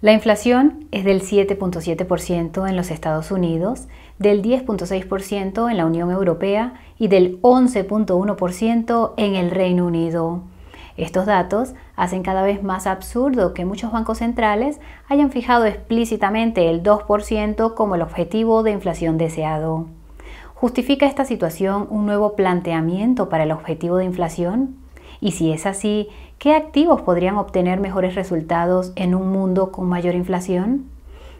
La inflación es del 7.7% en los Estados Unidos, del 10.6% en la Unión Europea y del 11.1% en el Reino Unido. Estos datos hacen cada vez más absurdo que muchos bancos centrales hayan fijado explícitamente el 2% como el objetivo de inflación deseado. ¿Justifica esta situación un nuevo planteamiento para el objetivo de inflación? Y si es así, ¿qué activos podrían obtener mejores resultados en un mundo con mayor inflación?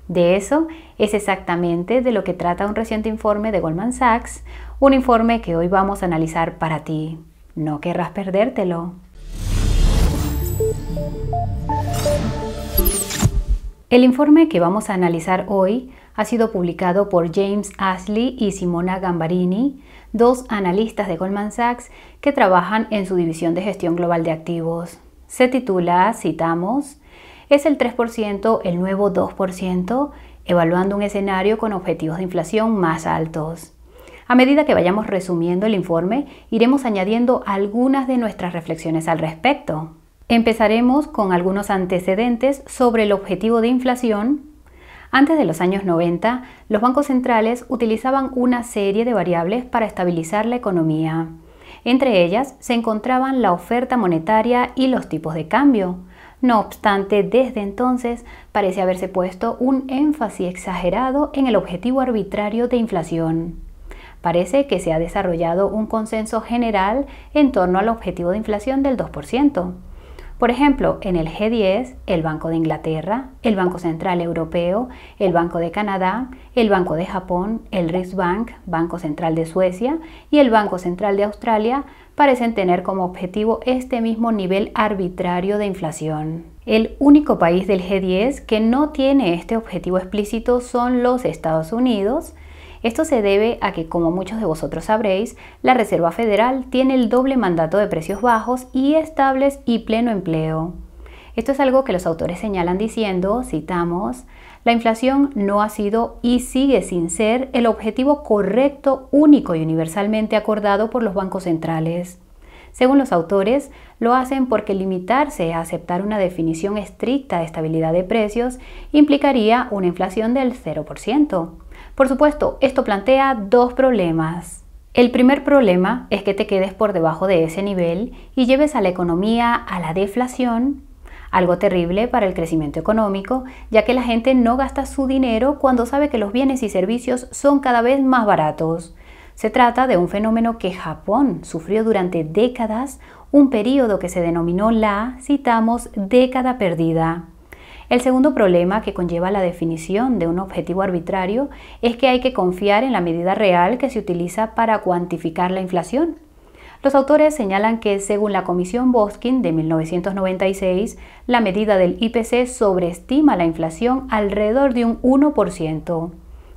De eso es exactamente de lo que trata un reciente informe de Goldman Sachs, un informe que hoy vamos a analizar para ti. No querrás perdértelo. El informe que vamos a analizar hoy ha sido publicado por James Ashley y Simona Gambarini, dos analistas de Goldman Sachs que trabajan en su división de gestión global de activos. Se titula, citamos, ¿es el 3% el nuevo 2%? Evaluando un escenario con objetivos de inflación más altos. A medida que vayamos resumiendo el informe, iremos añadiendo algunas de nuestras reflexiones al respecto. Empezaremos con algunos antecedentes sobre el objetivo de inflación. Antes de los años 90, los bancos centrales utilizaban una serie de variables para estabilizar la economía. Entre ellas se encontraban la oferta monetaria y los tipos de cambio. No obstante, desde entonces parece haberse puesto un énfasis exagerado en el objetivo arbitrario de inflación. Parece que se ha desarrollado un consenso general en torno al objetivo de inflación del 2%. Por ejemplo, en el G10, el Banco de Inglaterra, el Banco Central Europeo, el Banco de Canadá, el Banco de Japón, el Riksbank, Banco Central de Suecia y el Banco Central de Australia parecen tener como objetivo este mismo nivel arbitrario de inflación. El único país del G10 que no tiene este objetivo explícito son los Estados Unidos. Esto se debe a que, como muchos de vosotros sabréis, la Reserva Federal tiene el doble mandato de precios bajos y estables y pleno empleo. Esto es algo que los autores señalan diciendo, citamos, la inflación no ha sido y sigue sin ser el objetivo correcto, único y universalmente acordado por los bancos centrales. Según los autores, lo hacen porque limitarse a aceptar una definición estricta de estabilidad de precios implicaría una inflación del 0%. Por supuesto, esto plantea dos problemas. El primer problema es que te quedes por debajo de ese nivel y lleves a la economía a la deflación, algo terrible para el crecimiento económico, ya que la gente no gasta su dinero cuando sabe que los bienes y servicios son cada vez más baratos. Se trata de un fenómeno que Japón sufrió durante décadas, un periodo que se denominó la, citamos, década perdida. El segundo problema que conlleva la definición de un objetivo arbitrario es que hay que confiar en la medida real que se utiliza para cuantificar la inflación. Los autores señalan que, según la Comisión Boskin de 1996, la medida del IPC sobreestima la inflación alrededor de un 1%.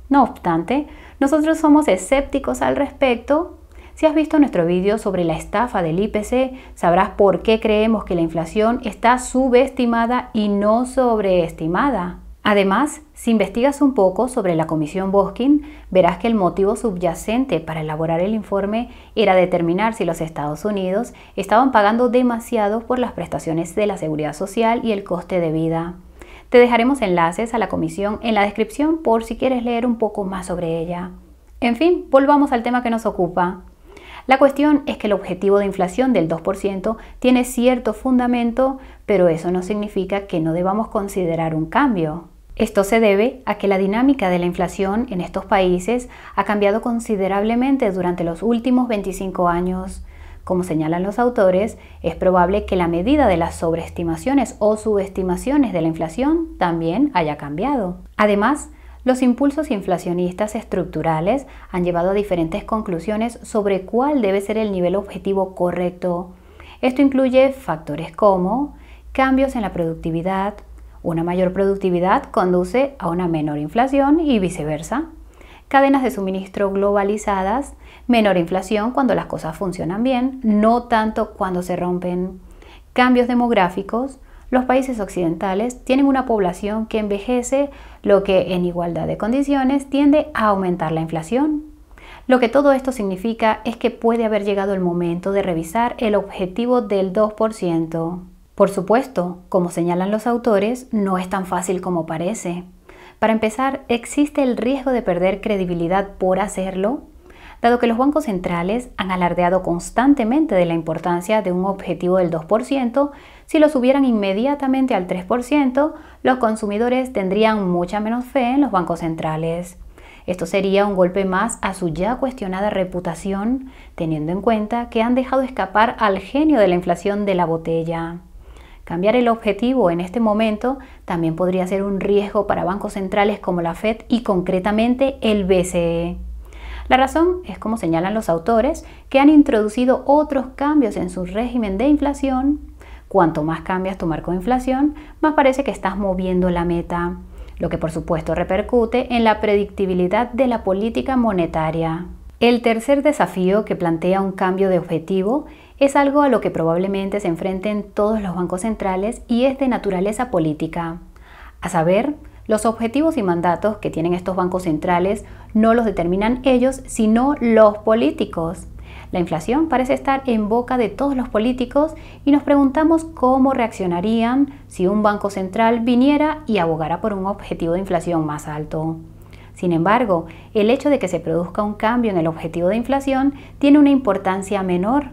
No obstante, nosotros somos escépticos al respecto. Si has visto nuestro vídeo sobre la estafa del IPC, sabrás por qué creemos que la inflación está subestimada y no sobreestimada. Además, si investigas un poco sobre la Comisión Boskin, verás que el motivo subyacente para elaborar el informe era determinar si los Estados Unidos estaban pagando demasiado por las prestaciones de la seguridad social y el coste de vida. Te dejaremos enlaces a la comisión en la descripción por si quieres leer un poco más sobre ella. En fin, volvamos al tema que nos ocupa. La cuestión es que el objetivo de inflación del 2% tiene cierto fundamento, pero eso no significa que no debamos considerar un cambio. Esto se debe a que la dinámica de la inflación en estos países ha cambiado considerablemente durante los últimos 25 años. Como señalan los autores, es probable que la medida de las sobreestimaciones o subestimaciones de la inflación también haya cambiado. Además, los impulsos inflacionistas estructurales han llevado a diferentes conclusiones sobre cuál debe ser el nivel objetivo correcto. Esto incluye factores como cambios en la productividad. Una mayor productividad conduce a una menor inflación y viceversa. Cadenas de suministro globalizadas, menor inflación cuando las cosas funcionan bien, no tanto cuando se rompen. Cambios demográficos. Los países occidentales tienen una población que envejece, lo que en igualdad de condiciones tiende a aumentar la inflación. Lo que todo esto significa es que puede haber llegado el momento de revisar el objetivo del 2%. Por supuesto, como señalan los autores, no es tan fácil como parece. Para empezar, existe el riesgo de perder credibilidad por hacerlo, dado que los bancos centrales han alardeado constantemente de la importancia de un objetivo del 2%, si lo subieran inmediatamente al 3%, los consumidores tendrían mucha menos fe en los bancos centrales. Esto sería un golpe más a su ya cuestionada reputación, teniendo en cuenta que han dejado escapar al genio de la inflación de la botella. Cambiar el objetivo en este momento también podría ser un riesgo para bancos centrales como la Fed y concretamente el BCE. La razón es, como señalan los autores, que han introducido otros cambios en su régimen de inflación. Cuanto más cambias tu marco de inflación, más parece que estás moviendo la meta, lo que por supuesto repercute en la predictibilidad de la política monetaria. El tercer desafío que plantea un cambio de objetivo es algo a lo que probablemente se enfrenten todos los bancos centrales y es de naturaleza política. A saber, los objetivos y mandatos que tienen estos bancos centrales no los determinan ellos, sino los políticos. La inflación parece estar en boca de todos los políticos y nos preguntamos cómo reaccionarían si un banco central viniera y abogara por un objetivo de inflación más alto. Sin embargo, el hecho de que se produzca un cambio en el objetivo de inflación tiene una importancia menor.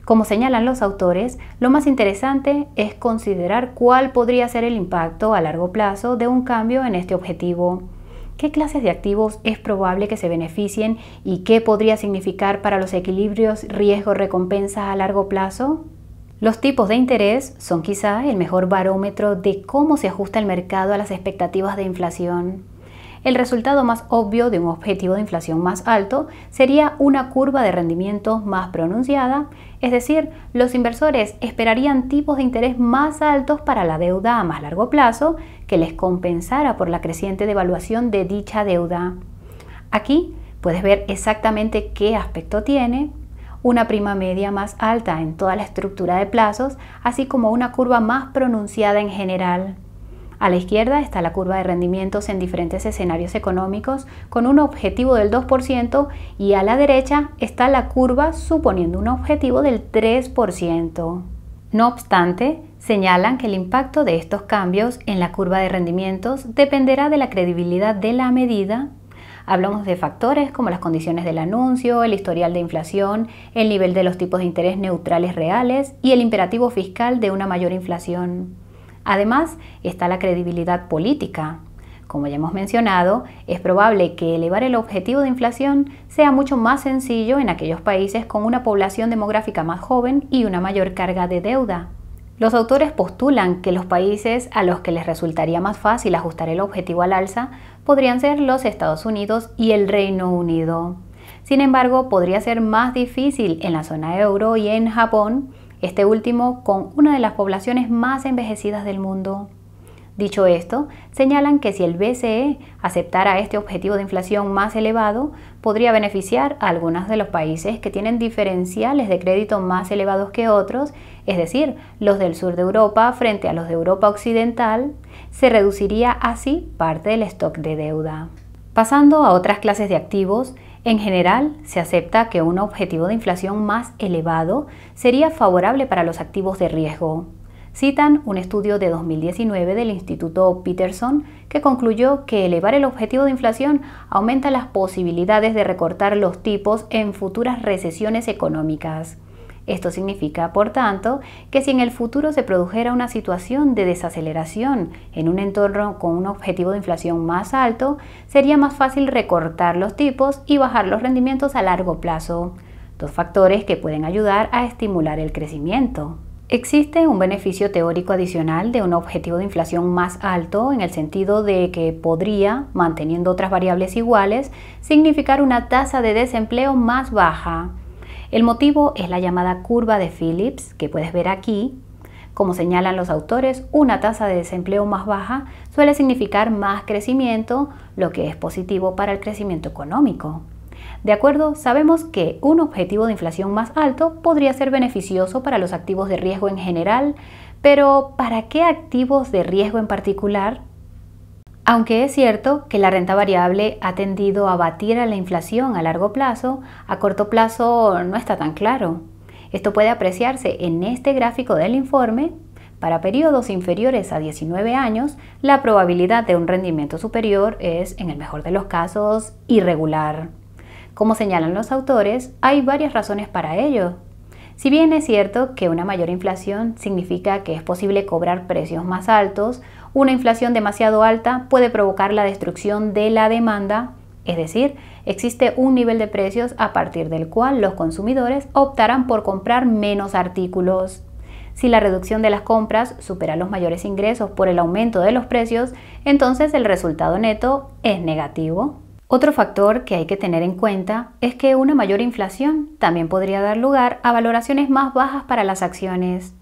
Como señalan los autores, lo más interesante es considerar cuál podría ser el impacto a largo plazo de un cambio en este objetivo. ¿Qué clases de activos es probable que se beneficien y qué podría significar para los equilibrios riesgo-recompensa a largo plazo? Los tipos de interés son quizá el mejor barómetro de cómo se ajusta el mercado a las expectativas de inflación. El resultado más obvio de un objetivo de inflación más alto sería una curva de rendimiento más pronunciada, es decir, los inversores esperarían tipos de interés más altos para la deuda a más largo plazo que les compensara por la creciente devaluación de dicha deuda. Aquí puedes ver exactamente qué aspecto tiene: una prima media más alta en toda la estructura de plazos, así como una curva más pronunciada en general. A la izquierda está la curva de rendimientos en diferentes escenarios económicos con un objetivo del 2% y a la derecha está la curva suponiendo un objetivo del 3%. No obstante, señalan que el impacto de estos cambios en la curva de rendimientos dependerá de la credibilidad de la medida. Hablamos de factores como las condiciones del anuncio, el historial de inflación, el nivel de los tipos de interés neutrales reales y el imperativo fiscal de una mayor inflación. Además, está la credibilidad política. Como ya hemos mencionado, es probable que elevar el objetivo de inflación sea mucho más sencillo en aquellos países con una población demográfica más joven y una mayor carga de deuda. Los autores postulan que los países a los que les resultaría más fácil ajustar el objetivo al alza podrían ser los Estados Unidos y el Reino Unido. Sin embargo, podría ser más difícil en la zona euro y en Japón, este último con una de las poblaciones más envejecidas del mundo. Dicho esto, señalan que si el BCE aceptara este objetivo de inflación más elevado, podría beneficiar a algunos de los países que tienen diferenciales de crédito más elevados que otros, es decir, los del sur de Europa frente a los de Europa occidental. Se reduciría así parte del stock de deuda. Pasando a otras clases de activos, en general, se acepta que un objetivo de inflación más elevado sería favorable para los activos de riesgo. Citan un estudio de 2019 del Instituto Peterson que concluyó que elevar el objetivo de inflación aumenta las posibilidades de recortar los tipos en futuras recesiones económicas. Esto significa, por tanto, que si en el futuro se produjera una situación de desaceleración en un entorno con un objetivo de inflación más alto, sería más fácil recortar los tipos y bajar los rendimientos a largo plazo, dos factores que pueden ayudar a estimular el crecimiento. Existe un beneficio teórico adicional de un objetivo de inflación más alto en el sentido de que podría, manteniendo otras variables iguales, significar una tasa de desempleo más baja. El motivo es la llamada curva de Phillips, que puedes ver aquí. Como señalan los autores, una tasa de desempleo más baja suele significar más crecimiento, lo que es positivo para el crecimiento económico. De acuerdo, sabemos que un objetivo de inflación más alto podría ser beneficioso para los activos de riesgo en general, pero ¿para qué activos de riesgo en particular? Aunque es cierto que la renta variable ha tendido a batir a la inflación a largo plazo, a corto plazo no está tan claro. Esto puede apreciarse en este gráfico del informe. Para periodos inferiores a 19 años, la probabilidad de un rendimiento superior es, en el mejor de los casos, irregular. Como señalan los autores, hay varias razones para ello. Si bien es cierto que una mayor inflación significa que es posible cobrar precios más altos, una inflación demasiado alta puede provocar la destrucción de la demanda, es decir, existe un nivel de precios a partir del cual los consumidores optarán por comprar menos artículos. Si la reducción de las compras supera los mayores ingresos por el aumento de los precios, entonces el resultado neto es negativo. Otro factor que hay que tener en cuenta es que una mayor inflación también podría dar lugar a valoraciones más bajas para las acciones.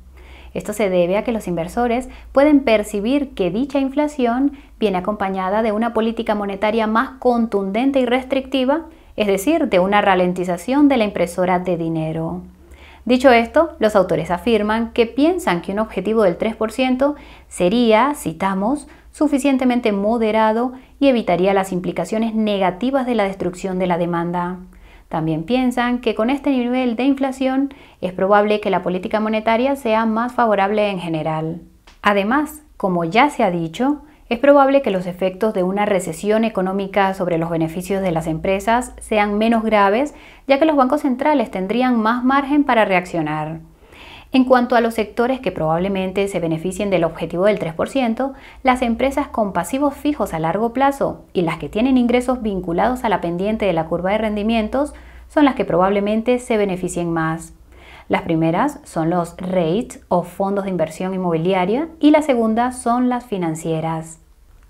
Esto se debe a que los inversores pueden percibir que dicha inflación viene acompañada de una política monetaria más contundente y restrictiva, es decir, de una ralentización de la impresora de dinero. Dicho esto, los autores afirman que piensan que un objetivo del 3% sería, citamos, suficientemente moderado y evitaría las implicaciones negativas de la destrucción de la demanda. También piensan que con este nivel de inflación es probable que la política monetaria sea más favorable en general. Además, como ya se ha dicho, es probable que los efectos de una recesión económica sobre los beneficios de las empresas sean menos graves, ya que los bancos centrales tendrían más margen para reaccionar. En cuanto a los sectores que probablemente se beneficien del objetivo del 3%, las empresas con pasivos fijos a largo plazo y las que tienen ingresos vinculados a la pendiente de la curva de rendimientos son las que probablemente se beneficien más. Las primeras son los REITs o fondos de inversión inmobiliaria y la segunda son las financieras.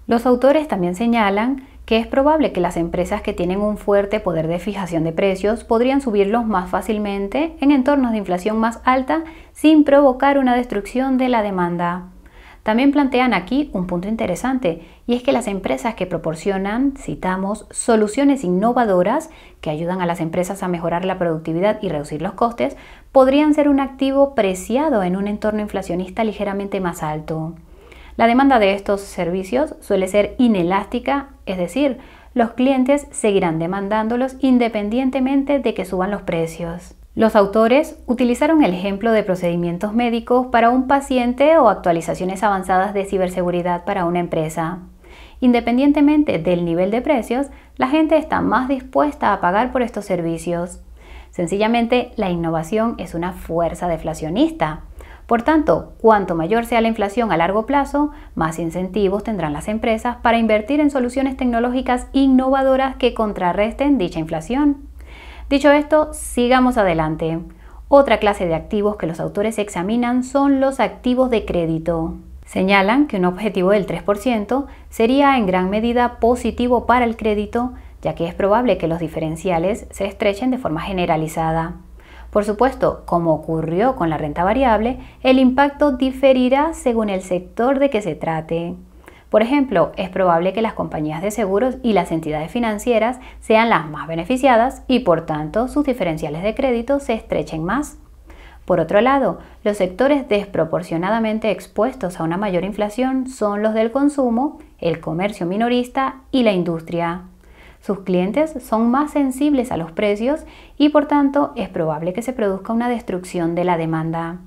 Los autores también señalan que es probable que las empresas que tienen un fuerte poder de fijación de precios podrían subirlos más fácilmente en entornos de inflación más alta sin provocar una destrucción de la demanda. También plantean aquí un punto interesante, y es que las empresas que proporcionan, citamos, soluciones innovadoras que ayudan a las empresas a mejorar la productividad y reducir los costes, podrían ser un activo preciado en un entorno inflacionista ligeramente más alto. La demanda de estos servicios suele ser inelástica, es decir, los clientes seguirán demandándolos independientemente de que suban los precios. Los autores utilizaron el ejemplo de procedimientos médicos para un paciente o actualizaciones avanzadas de ciberseguridad para una empresa. Independientemente del nivel de precios, la gente está más dispuesta a pagar por estos servicios. Sencillamente, la innovación es una fuerza deflacionista. Por tanto, cuanto mayor sea la inflación a largo plazo, más incentivos tendrán las empresas para invertir en soluciones tecnológicas innovadoras que contrarresten dicha inflación. Dicho esto, sigamos adelante. Otra clase de activos que los autores examinan son los activos de crédito. Señalan que un objetivo del 3% sería en gran medida positivo para el crédito, ya que es probable que los diferenciales se estrechen de forma generalizada. Por supuesto, como ocurrió con la renta variable, el impacto diferirá según el sector de que se trate. Por ejemplo, es probable que las compañías de seguros y las entidades financieras sean las más beneficiadas y por tanto sus diferenciales de crédito se estrechen más. Por otro lado, los sectores desproporcionadamente expuestos a una mayor inflación son los del consumo, el comercio minorista y la industria. Sus clientes son más sensibles a los precios y por tanto es probable que se produzca una destrucción de la demanda.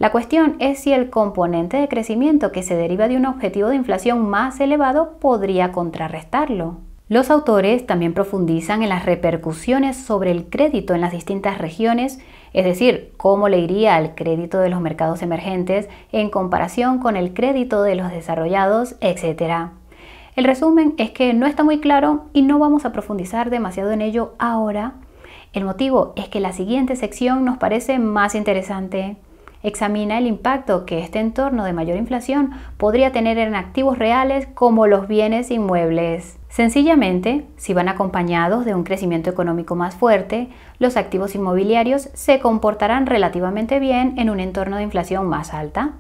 La cuestión es si el componente de crecimiento que se deriva de un objetivo de inflación más elevado podría contrarrestarlo. Los autores también profundizan en las repercusiones sobre el crédito en las distintas regiones, es decir, cómo le iría al crédito de los mercados emergentes en comparación con el crédito de los desarrollados, etc. El resumen es que no está muy claro y no vamos a profundizar demasiado en ello ahora. El motivo es que la siguiente sección nos parece más interesante. Examina el impacto que este entorno de mayor inflación podría tener en activos reales como los bienes inmuebles. Sencillamente, si van acompañados de un crecimiento económico más fuerte, los activos inmobiliarios se comportarán relativamente bien en un entorno de inflación más alta.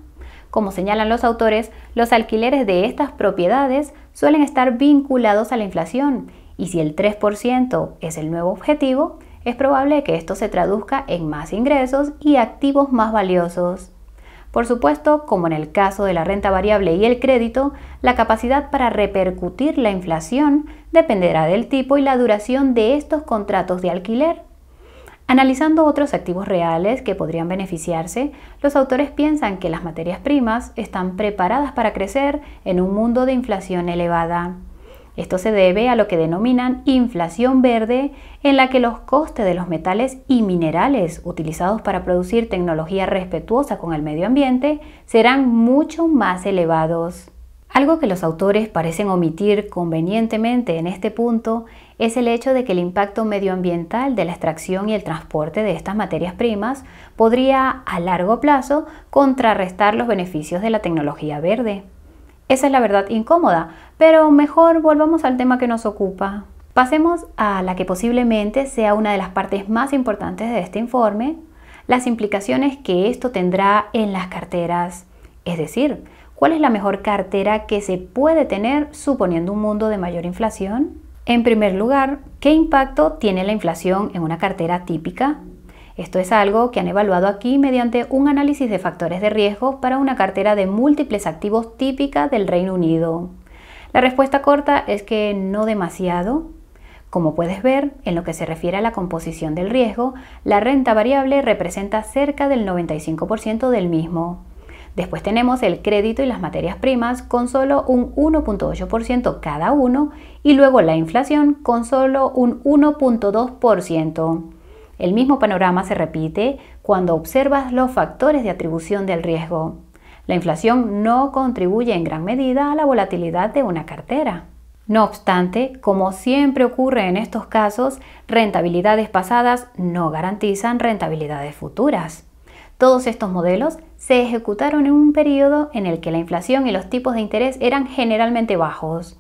Como señalan los autores, los alquileres de estas propiedades suelen estar vinculados a la inflación y si el 3% es el nuevo objetivo, es probable que esto se traduzca en más ingresos y activos más valiosos. Por supuesto, como en el caso de la renta variable y el crédito, la capacidad para repercutir la inflación dependerá del tipo y la duración de estos contratos de alquiler. Analizando otros activos reales que podrían beneficiarse, los autores piensan que las materias primas están preparadas para crecer en un mundo de inflación elevada. Esto se debe a lo que denominan inflación verde, en la que los costes de los metales y minerales utilizados para producir tecnología respetuosa con el medio ambiente serán mucho más elevados. Algo que los autores parecen omitir convenientemente en este punto es el hecho de que el impacto medioambiental de la extracción y el transporte de estas materias primas podría, a largo plazo, contrarrestar los beneficios de la tecnología verde. Esa es la verdad incómoda, pero mejor volvamos al tema que nos ocupa. Pasemos a la que posiblemente sea una de las partes más importantes de este informe, las implicaciones que esto tendrá en las carteras, es decir, ¿cuál es la mejor cartera que se puede tener suponiendo un mundo de mayor inflación? En primer lugar, ¿qué impacto tiene la inflación en una cartera típica? Esto es algo que han evaluado aquí mediante un análisis de factores de riesgo para una cartera de múltiples activos típica del Reino Unido. La respuesta corta es que no demasiado. Como puedes ver, en lo que se refiere a la composición del riesgo, la renta variable representa cerca del 95% del mismo. Después tenemos el crédito y las materias primas con solo un 1.8% cada uno y luego la inflación con solo un 1.2%. El mismo panorama se repite cuando observas los factores de atribución del riesgo. La inflación no contribuye en gran medida a la volatilidad de una cartera. No obstante, como siempre ocurre en estos casos, rentabilidades pasadas no garantizan rentabilidades futuras. Todos estos modelos se ejecutaron en un periodo en el que la inflación y los tipos de interés eran generalmente bajos.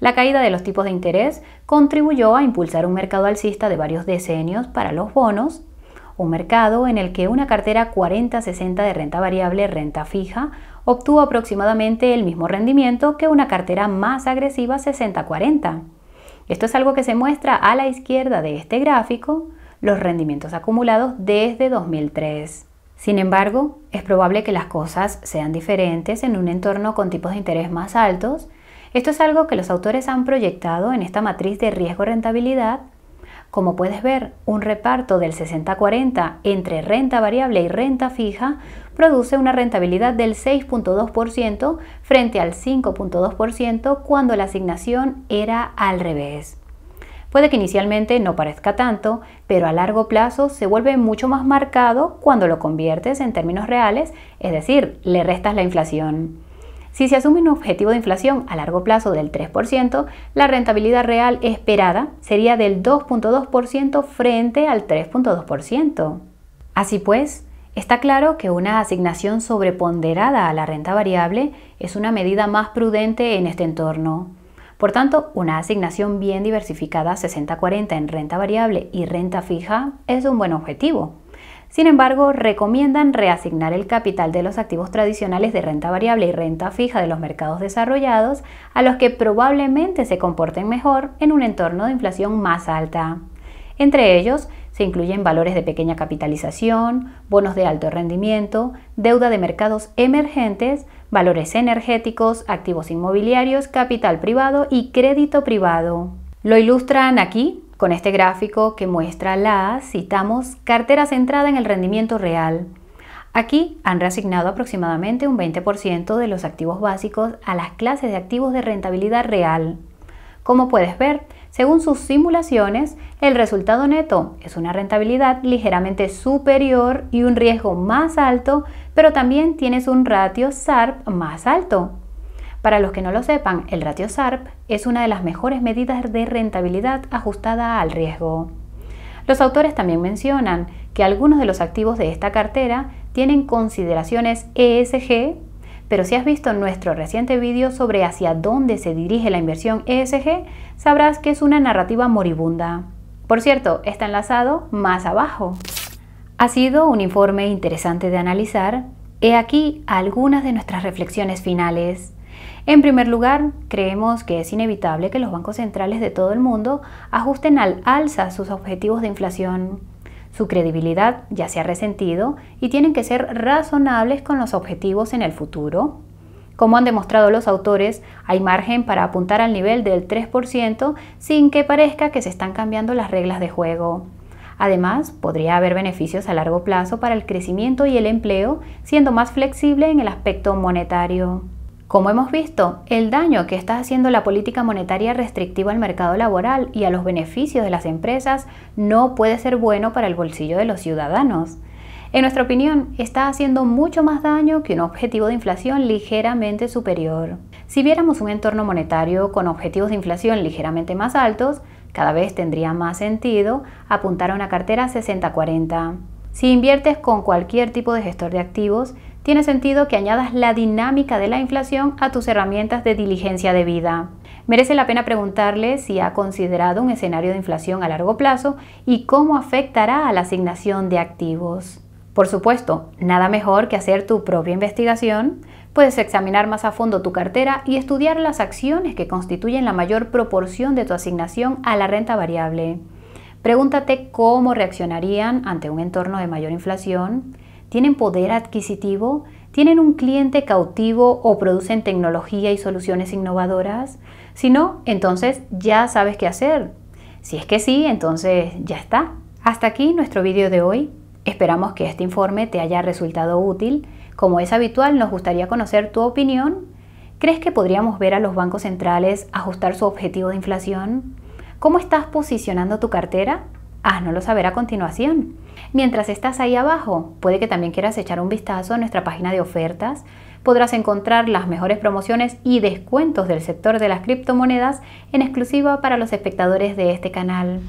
La caída de los tipos de interés contribuyó a impulsar un mercado alcista de varios decenios para los bonos, un mercado en el que una cartera 40-60 de renta variable renta fija obtuvo aproximadamente el mismo rendimiento que una cartera más agresiva 60-40. Esto es algo que se muestra a la izquierda de este gráfico, los rendimientos acumulados desde 2003. Sin embargo, es probable que las cosas sean diferentes en un entorno con tipos de interés más altos. Esto es algo que los autores han proyectado en esta matriz de riesgo-rentabilidad. Como puedes ver, un reparto del 60-40 entre renta variable y renta fija produce una rentabilidad del 6.2% frente al 5.2% cuando la asignación era al revés. Puede que inicialmente no parezca tanto, pero a largo plazo se vuelve mucho más marcado cuando lo conviertes en términos reales, es decir, le restas la inflación. Si se asume un objetivo de inflación a largo plazo del 3%, la rentabilidad real esperada sería del 2.2% frente al 3.2%. Así pues, está claro que una asignación sobreponderada a la renta variable es una medida más prudente en este entorno. Por tanto, una asignación bien diversificada 60-40 en renta variable y renta fija es un buen objetivo. Sin embargo, recomiendan reasignar el capital de los activos tradicionales de renta variable y renta fija de los mercados desarrollados a los que probablemente se comporten mejor en un entorno de inflación más alta. Entre ellos se incluyen valores de pequeña capitalización, bonos de alto rendimiento, deuda de mercados emergentes, valores energéticos, activos inmobiliarios, capital privado y crédito privado. Lo ilustran aquí con este gráfico que muestra citamos, cartera centrada en el rendimiento real. Aquí han reasignado aproximadamente un 20% de los activos básicos a las clases de activos de rentabilidad real. Como puedes ver, según sus simulaciones, el resultado neto es una rentabilidad ligeramente superior y un riesgo más alto, pero también tienes un ratio Sharpe más alto. Para los que no lo sepan, el ratio Sharpe es una de las mejores medidas de rentabilidad ajustada al riesgo. Los autores también mencionan que algunos de los activos de esta cartera tienen consideraciones ESG, pero si has visto nuestro reciente vídeo sobre hacia dónde se dirige la inversión ESG, sabrás que es una narrativa moribunda. Por cierto, está enlazado más abajo. Ha sido un informe interesante de analizar. He aquí algunas de nuestras reflexiones finales. En primer lugar, creemos que es inevitable que los bancos centrales de todo el mundo ajusten al alza sus objetivos de inflación. Su credibilidad ya se ha resentido y tienen que ser razonables con los objetivos en el futuro. Como han demostrado los autores, hay margen para apuntar al nivel del 3% sin que parezca que se están cambiando las reglas de juego. Además, podría haber beneficios a largo plazo para el crecimiento y el empleo, siendo más flexible en el aspecto monetario. Como hemos visto, el daño que está haciendo la política monetaria restrictiva al mercado laboral y a los beneficios de las empresas no puede ser bueno para el bolsillo de los ciudadanos. En nuestra opinión, está haciendo mucho más daño que un objetivo de inflación ligeramente superior. Si viéramos un entorno monetario con objetivos de inflación ligeramente más altos, cada vez tendría más sentido apuntar a una cartera 60-40. Si inviertes con cualquier tipo de gestor de activos, tiene sentido que añadas la dinámica de la inflación a tus herramientas de diligencia de vida. Merece la pena preguntarle si ha considerado un escenario de inflación a largo plazo y cómo afectará a la asignación de activos. Por supuesto, nada mejor que hacer tu propia investigación. Puedes examinar más a fondo tu cartera y estudiar las acciones que constituyen la mayor proporción de tu asignación a la renta variable. Pregúntate cómo reaccionarían ante un entorno de mayor inflación. ¿Tienen poder adquisitivo? ¿Tienen un cliente cautivo o producen tecnología y soluciones innovadoras? Si no, entonces ya sabes qué hacer. Si es que sí, entonces ya está. Hasta aquí nuestro vídeo de hoy. Esperamos que este informe te haya resultado útil. Como es habitual, nos gustaría conocer tu opinión. ¿Crees que podríamos ver a los bancos centrales ajustar su objetivo de inflación? ¿Cómo estás posicionando tu cartera? Haznoslo saber a continuación. Mientras estás ahí abajo, puede que también quieras echar un vistazo a nuestra página de ofertas. Podrás encontrar las mejores promociones y descuentos del sector de las criptomonedas en exclusiva para los espectadores de este canal.